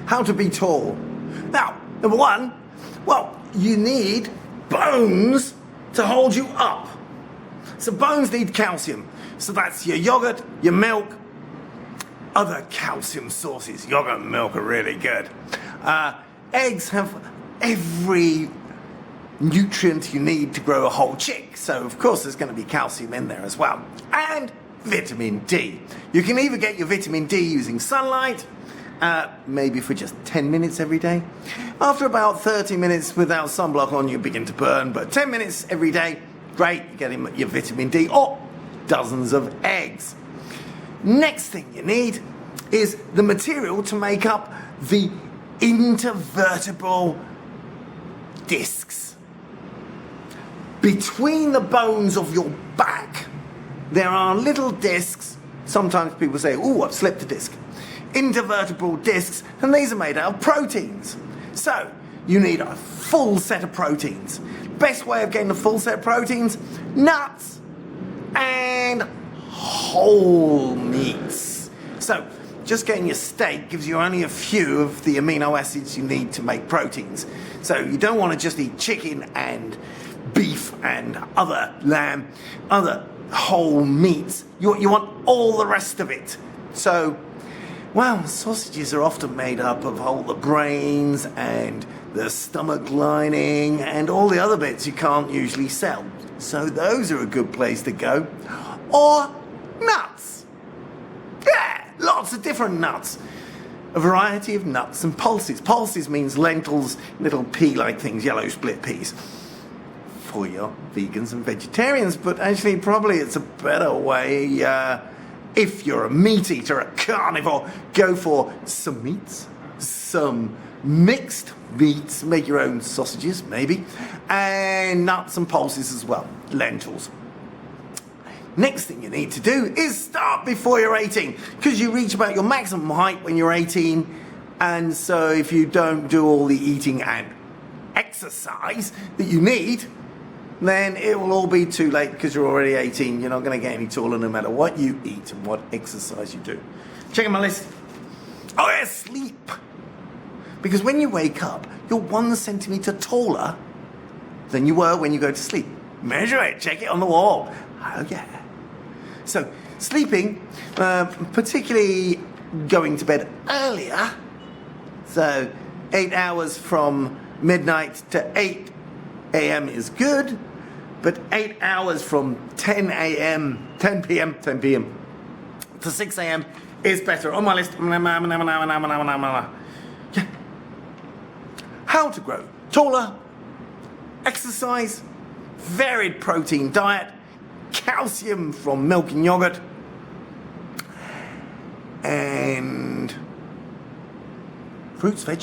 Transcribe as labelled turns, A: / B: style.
A: How to be tall. Now, number one, well, you need bones to hold you up. So bones need calcium. So that's your yogurt, your milk, other calcium sources. Yogurt and milk are really good. Eggs have every nutrient you need to grow a whole chick. So of course there's going to be calcium in there as well. And vitamin D. You can either get your vitamin D using sunlight, maybe for just 10 minutes every day. After about 30 minutes without sunblock on, you begin to burn, but 10 minutes every day, great, you're getting your vitamin D, or dozens of eggs. Next thing you need is the material to make up the intervertebral discs. Between the bones of your back, there are little discs. Sometimes people say, "Oh, I've slipped a disc." Intervertebral discs, and these are made out of proteins. So, you need a full set of proteins. Best way of getting a full set of proteins, nuts and whole meats. So, just getting your steak gives you only a few of the amino acids you need to make proteins. So, you don't want to just eat chicken and beef and other lamb, other whole meats. You want all the rest of it. So, well, sausages are often made up of all the brains and the stomach lining and all the other bits you can't usually sell. So those are a good place to go. Or nuts. Yeah, lots of different nuts. A variety of nuts and pulses. Pulses means lentils, little pea-like things, yellow split peas. For your vegans and vegetarians, but actually probably it's a better way, if you're a meat eater, a carnivore, go for some meats, some mixed meats, make your own sausages maybe, and nuts and pulses as well, lentils. Next thing you need to do is start before you're 18, because you reach about your maximum height when you're 18, and so if you don't do all the eating and exercise that you need, then it will all be too late because you're already 18. You're not going to get any taller no matter what you eat and what exercise you do. Check out my list. Oh yeah, sleep. Because when you wake up, you're 1 centimeter taller than you were when you go to sleep. Measure it, check it on the wall. Oh yeah. So sleeping, particularly going to bed earlier, so 8 hours from midnight to 8 a.m. is good, but 8 hours from 10 p.m. to 6 a.m. is better. On my list. Yeah. How to grow taller, exercise, varied protein diet, calcium from milk and yogurt, and fruits, vegetables.